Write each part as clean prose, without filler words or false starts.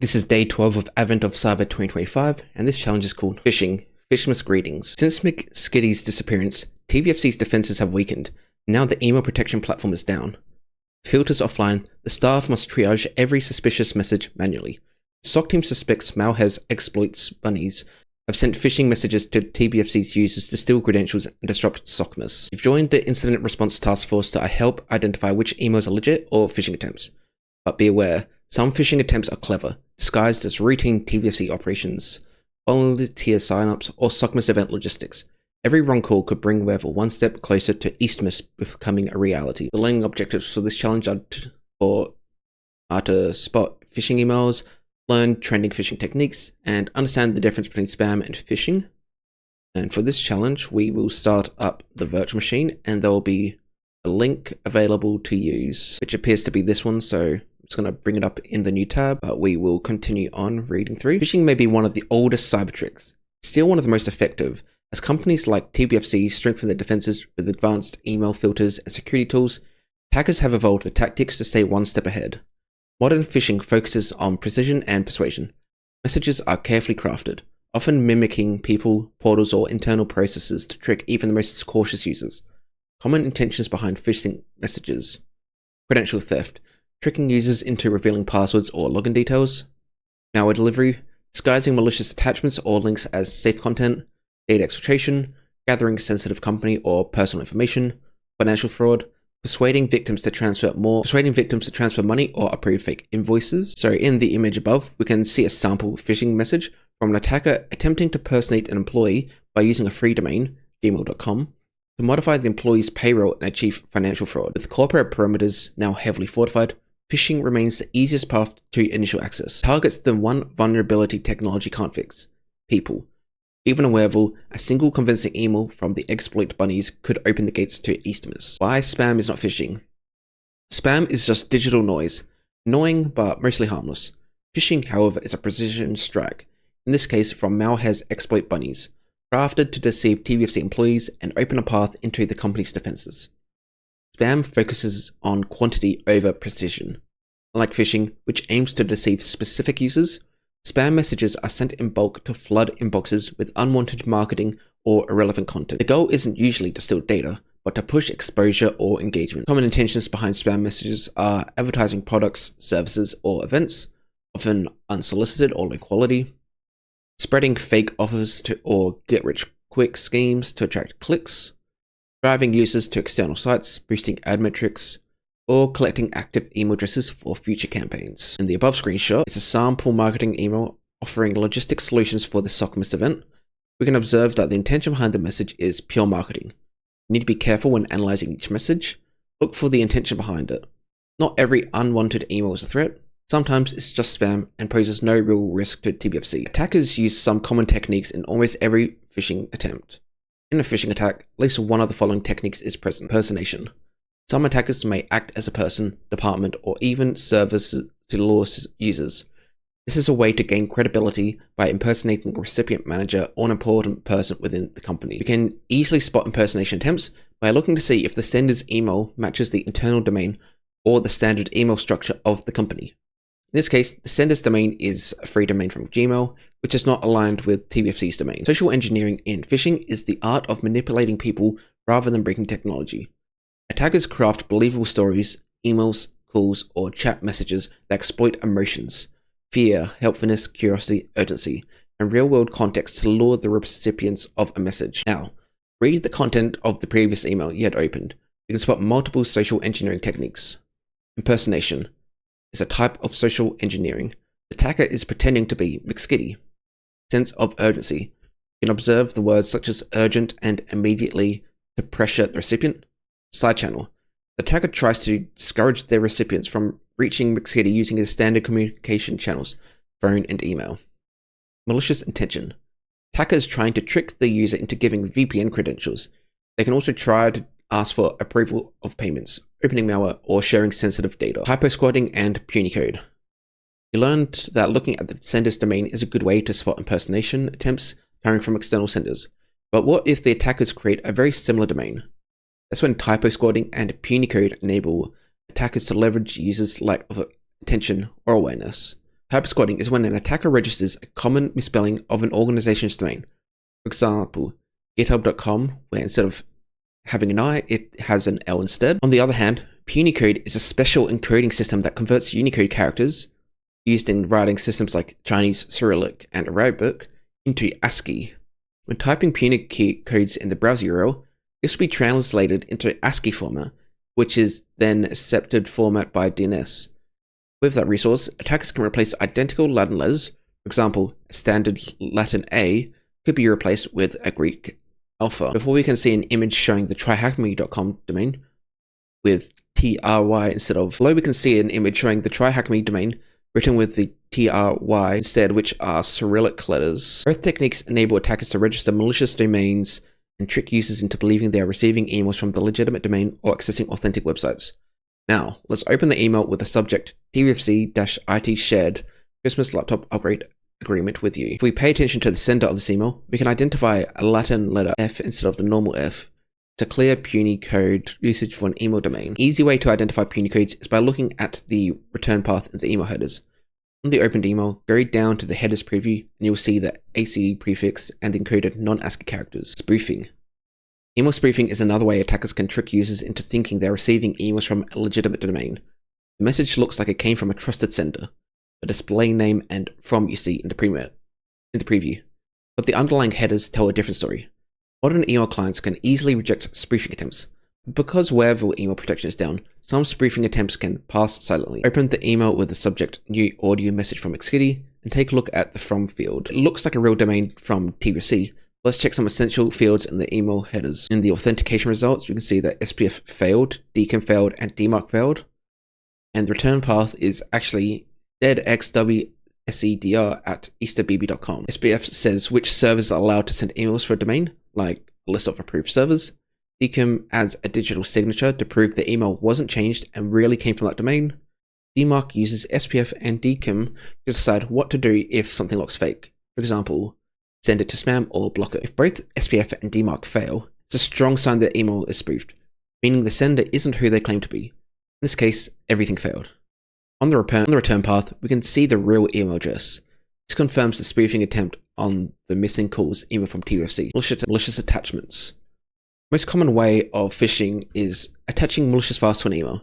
This is day 12 of Advent of Cyber 2025, and this challenge is called Phishing, Phishmas Greetings. Since McSkitty's disappearance, TVFC's defenses have weakened. Now the email protection platform is down. Filters offline, the staff must triage every suspicious message manually. SOC team suspects Malware's exploits bunnies have sent phishing messages to TBFC's users to steal credentials and disrupt SOCMIS. You've joined the Incident Response Task Force to help identify which emails are legit or phishing attempts. But be aware, some phishing attempts are clever, disguised as routine TBFC operations, volunteer signups, or SOCMIS event logistics. Every wrong call could bring Weather one step closer to Eastmas becoming a reality. The learning objectives for this challenge are to spot phishing emails, learn trending phishing techniques, and understand the difference between spam and phishing. And for this challenge, we will start up the virtual machine, and there will be a link available to use, which appears to be this one, so I'm just going to bring it up in the new tab, but we will continue on reading through. Phishing may be one of the oldest cyber tricks, still one of the most effective. As companies like TBFC strengthen their defenses with advanced email filters and security tools, attackers have evolved the tactics to stay one step ahead. Modern phishing focuses on precision and persuasion. Messages are carefully crafted, often mimicking people, portals, or internal processes to trick even the most cautious users. Common intentions behind phishing messages: credential theft, tricking users into revealing passwords or login details; malware delivery, disguising malicious attachments or links as safe content; data exfiltration, gathering sensitive company or personal information; financial fraud, persuading victims to transfer money or approve fake invoices. So in the image above, we can see a sample phishing message from an attacker attempting to personate an employee by using a free domain, gmail.com, to modify the employee's payroll and achieve financial fraud. With corporate perimeters now heavily fortified, phishing remains the easiest path to initial access. Targets the one vulnerability technology can't fix: people. Even a Wearable, a single convincing email from the exploit bunnies could open the gates to Eastmas. Why spam is not phishing? Spam is just digital noise, annoying but mostly harmless. Phishing, however, is a precision strike, in this case from Malware's exploit bunnies, crafted to deceive TVFC employees and open a path into the company's defenses. Spam focuses on quantity over precision. Unlike phishing, which aims to deceive specific users, spam messages are sent in bulk to flood inboxes with unwanted marketing or irrelevant content. The goal isn't usually to steal data, but to push exposure or engagement. Common intentions behind spam messages are advertising products, services, or events, often unsolicited or low quality; spreading fake offers or get-rich-quick schemes to attract clicks; driving users to external sites, boosting ad metrics; or collecting active email addresses for future campaigns. In the above screenshot, it's a sample marketing email offering logistic solutions for the SOCMIS event. We can observe that the intention behind the message is pure marketing. You need to be careful when analyzing each message. Look for the intention behind it. Not every unwanted email is a threat. Sometimes it's just spam and poses no real risk to TBFC. Attackers use some common techniques in almost every phishing attempt. In a phishing attack, at least one of the following techniques is present: impersonation. Some attackers may act as a person, department, or even service to lure users. This is a way to gain credibility by impersonating a recipient manager or an important person within the company. You can easily spot impersonation attempts by looking to see if the sender's email matches the internal domain or the standard email structure of the company. In this case, the sender's domain is a free domain from Gmail, which is not aligned with TBFC's domain. Social engineering in phishing is the art of manipulating people rather than breaking technology. Attackers craft believable stories, emails, calls, or chat messages that exploit emotions, fear, helpfulness, curiosity, urgency, and real-world context to lure the recipients of a message. Now, read the content of the previous email you had opened. You can spot multiple social engineering techniques. Impersonation is a type of social engineering. The attacker is pretending to be McSkitty. Sense of urgency. You can observe the words such as urgent and immediately to pressure the recipient. Side channel. The attacker tries to discourage their recipients from reaching McSkitty using his standard communication channels, phone and email. Malicious intention. Attacker is trying to trick the user into giving VPN credentials. They can also try to ask for approval of payments, opening malware, or sharing sensitive data. Hypo-squatting and puny code. You learned that looking at the sender's domain is a good way to spot impersonation attempts coming from external senders. But what if the attackers create a very similar domain? That's when typo squatting and puny code enable attackers to leverage users' lack of attention or awareness. Type squatting is when an attacker registers a common misspelling of an organization's domain. For example, github.com, where instead of having an I, it has an L instead. On the other hand, Punycode is a special encoding system that converts Unicode characters, used in writing systems like Chinese, Cyrillic, and Arabic, into ASCII. When typing Punycode codes in the browser URL, this will be translated into ASCII format, which is then accepted format by DNS. With that resource, attackers can replace identical Latin letters. For example, a standard Latin A could be replaced with a Greek alpha. Before we can see an image showing the tryhackme.com domain with TRY instead of below, we can see an image showing the tryhackme domain written with the TRY instead, which are Cyrillic letters. Both techniques enable attackers to register malicious domains and trick users into believing they are receiving emails from the legitimate domain or accessing authentic websites. Now, let's open the email with the subject TVFC-IT shared Christmas laptop upgrade agreement with you. If we pay attention to the sender of this email, we can identify a Latin letter F instead of the normal F. It's a clear Punycode usage for an email domain. An easy way to identify Punycodes is by looking at the return path in the email headers. On the opened email, go down to the headers preview and you'll see the ACE prefix and encoded non-ASCII characters. Spoofing. Email spoofing is another way attackers can trick users into thinking they're receiving emails from a legitimate domain. The message looks like it came from a trusted sender. The display name and from you see in the preview, but the underlying headers tell a different story. Modern email clients can easily reject spoofing attempts, but because web email protection is down, some spoofing attempts can pass silently. Open the email with the subject new audio message from Xkitty and take a look at the from field. It looks like a real domain from TVC. Let's check some essential fields in the email headers. In the authentication results, we can see that SPF failed, DKIM failed, and DMARC failed, and the return path is actually ZXWSEDR at easterbb.com. SPF says which servers are allowed to send emails for a domain, like a list of approved servers. DKIM adds a digital signature to prove the email wasn't changed and really came from that domain. DMARC uses SPF and DKIM to decide what to do if something looks fake. For example, send it to spam or block it. If both SPF and DMARC fail, it's a strong sign that email is spoofed, meaning the sender isn't who they claim to be. In this case, everything failed. On the return path, we can see the real email address. This confirms the spoofing attempt on the missing calls email from TFC. Malicious attachments. The most common way of phishing is attaching malicious files to an email.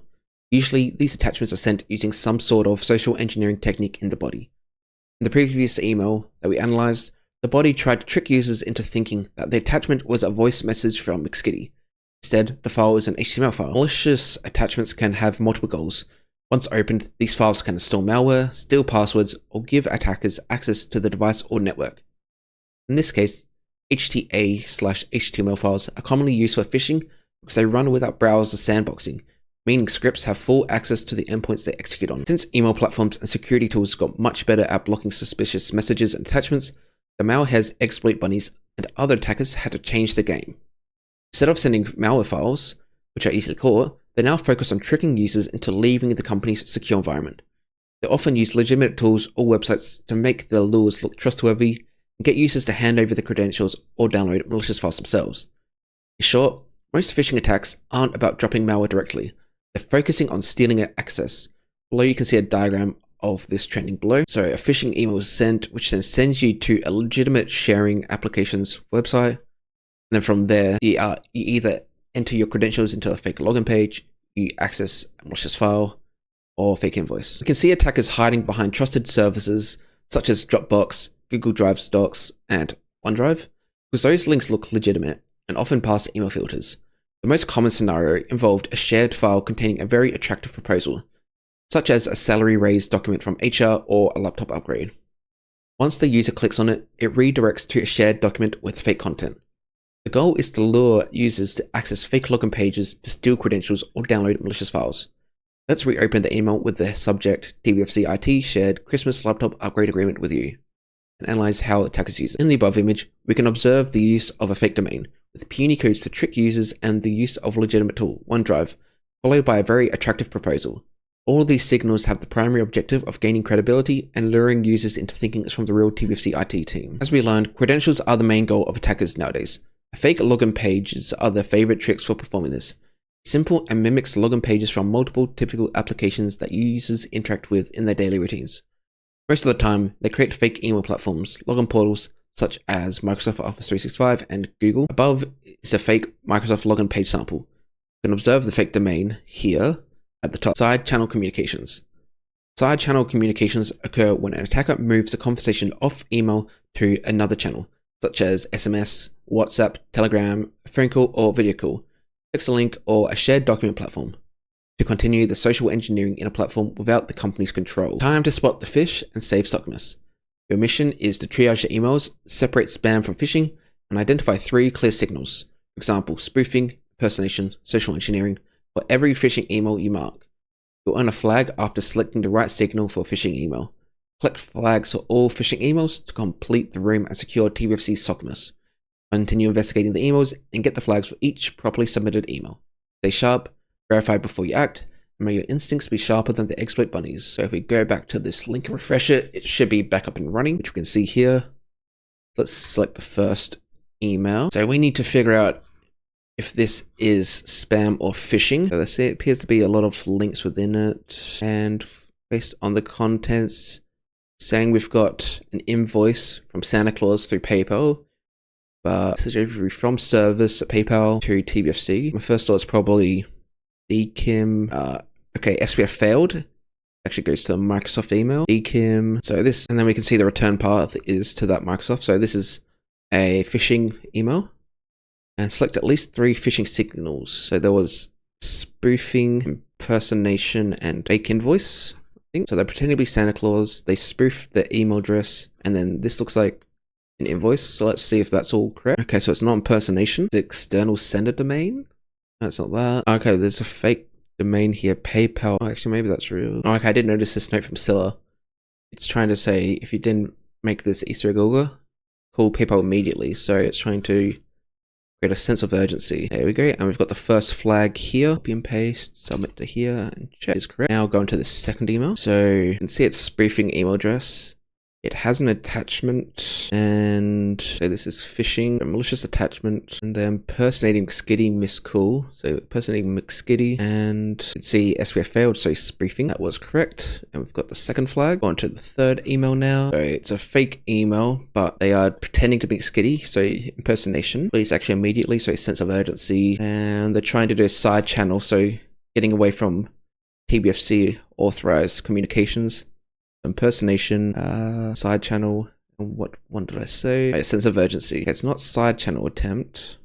Usually, these attachments are sent using some sort of social engineering technique in the body. In the previous email that we analyzed, the body tried to trick users into thinking that the attachment was a voice message from Xkitty. Instead, the file is an HTML file. Malicious attachments can have multiple goals. Once opened, these files can install malware, steal passwords, or give attackers access to the device or network. In this case, HTA/HTML files are commonly used for phishing because they run without browser sandboxing, meaning scripts have full access to the endpoints they execute on. Since email platforms and security tools got much better at blocking suspicious messages and attachments, the malware's exploit bunnies and other attackers had to change the game. Instead of sending malware files, which are easily caught, they now focus on tricking users into leaving the company's secure environment. They often use legitimate tools or websites to make their lures look trustworthy and get users to hand over the credentials or download malicious files themselves. In short, most phishing attacks aren't about dropping malware directly. They're focusing on stealing access. Below you can see a diagram of this trending below. So a phishing email is sent, which then sends you to a legitimate sharing application's website. And then from there, you either enter your credentials into a fake login page, you access a malicious file, or fake invoice. You can see attackers hiding behind trusted services such as Dropbox, Google Drive Docs, and OneDrive, because those links look legitimate and often pass email filters. The most common scenario involved a shared file containing a very attractive proposal, such as a salary raise document from HR or a laptop upgrade. Once the user clicks on it, it redirects to a shared document with fake content. The goal is to lure users to access fake login pages to steal credentials or download malicious files. Let's reopen the email with the subject TVFC IT shared Christmas laptop upgrade agreement with you and analyze how attackers use it. In the above image, we can observe the use of a fake domain with puny codes to trick users and the use of a legitimate tool, OneDrive, followed by a very attractive proposal. All of these signals have the primary objective of gaining credibility and luring users into thinking it's from the real TVFC IT team. As we learned, credentials are the main goal of attackers nowadays. Fake login pages are their favorite tricks for performing this. Simple and mimics login pages from multiple typical applications that users interact with in their daily routines. Most of the time, they create fake email platforms, login portals, such as Microsoft Office 365 and Google. Above is a fake Microsoft login page sample. You can observe the fake domain here at the top. Side channel communications. Side channel communications occur when an attacker moves a conversation off email to another channel, such as SMS, WhatsApp, Telegram, a phone call, or video call, clicks a link, or a shared document platform, to continue the social engineering in a platform without the company's control. Time to spot the phish and save stockness. Your mission is to triage your emails, separate spam from phishing, and identify 3 clear signals. For example, spoofing, impersonation, social engineering, for every phishing email you mark. You'll earn a flag after selecting the right signal for a phishing email. Collect flags for all phishing emails to complete the room and secure TBFC SOCMS. Continue investigating the emails and get the flags for each properly submitted email. Stay sharp, verify before you act, and may your instincts be sharper than the exploit bunnies. So if we go back to this link and refresh it, it should be back up and running, which we can see here. Let's select the first email. So we need to figure out if this is spam or phishing. So let's see, it appears to be a lot of links within it, and based on the contents, saying we've got an invoice from Santa Claus through PayPal, but message from service at PayPal to TBFC. My first thought is probably DKIM. Okay, SPF failed. Actually goes to Microsoft email. DKIM. So this, and then we can see the return path is to that Microsoft. So this is a phishing email. And select at least 3 phishing signals. So there was spoofing, impersonation, and fake invoice, I think. So they're pretending to be Santa Claus. They spoof the email address, and then this looks like an invoice. So let's see if that's all correct. Okay, so it's not impersonation. The external sender domain. That's not that. Okay, there's a fake domain here. PayPal. Oh, actually, maybe that's real. Oh, okay, I did notice this note from Scylla. It's trying to say if you didn't make this Easter egg auger, call PayPal immediately. So it's trying to create a sense of urgency. There we go. And we've got the first flag here. Copy and paste, submit to here, and check is correct. Now go into the second email. So you can see it's spoofing email address. It has an attachment, and so this is phishing, a malicious attachment, and then impersonating McSkitty missed call. So impersonating McSkitty, and you can see SPF failed, so spoofing. That was correct. And we've got the second flag. On to the third email now. So it's a fake email, but they are pretending to be McSkitty, so impersonation. Please actually immediately, so a sense of urgency. And they're trying to do a side channel, so getting away from TBFC authorized communications. Impersonation, side channel, and what one did I say? A sense of urgency. Okay, it's not side channel attempt.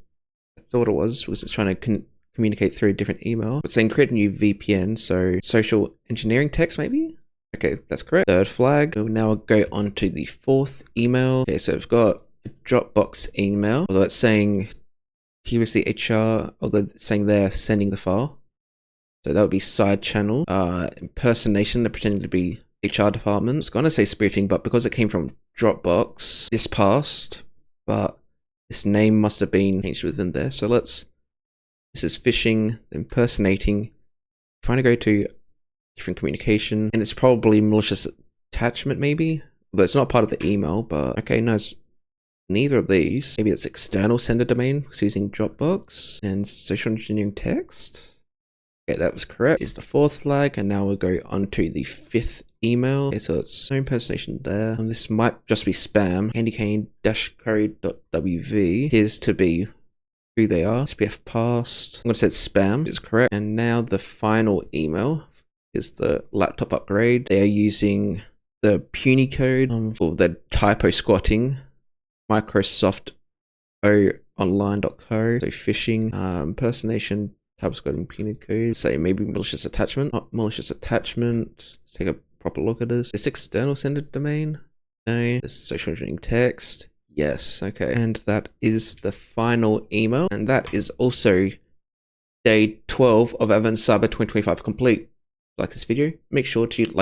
I thought it was it's trying to communicate through a different email. It's saying create a new VPN, so social engineering text maybe? Okay, that's correct. Third flag. We'll now go on to the fourth email. Okay, so we've got a Dropbox email, although it's saying TBFC HR, although it's saying they're sending the file. So that would be side channel. Impersonation, they're pretending to be HR department. It's going to say spoofing, but because it came from Dropbox, this passed, but this name must have been changed within there. So this is phishing, impersonating, trying to go to different communication, and it's probably malicious attachment maybe, although it's not part of the email, but okay, no, it's neither of these. Maybe it's external sender domain, it's using Dropbox, and social engineering text. Okay, that was correct. Is the fourth flag, and now we'll go on to the fifth email. Okay, so it's no impersonation there. And this might just be spam. candycane-curry.wv appears to be who they are. SPF passed. I'm going to say it's spam. It's correct. And now the final email is the laptop upgrade. They are using the puny code for the typo squatting. Microsoft online.co. So phishing, impersonation, type squatting puny code. Say maybe malicious attachment. Not malicious attachment. Let's take a proper look at this. This external sender domain. No. This social engineering text. Yes. Okay. And that is the final email. And that is also day 12 of Advanced Cyber 2025 complete. Like this video, make sure to like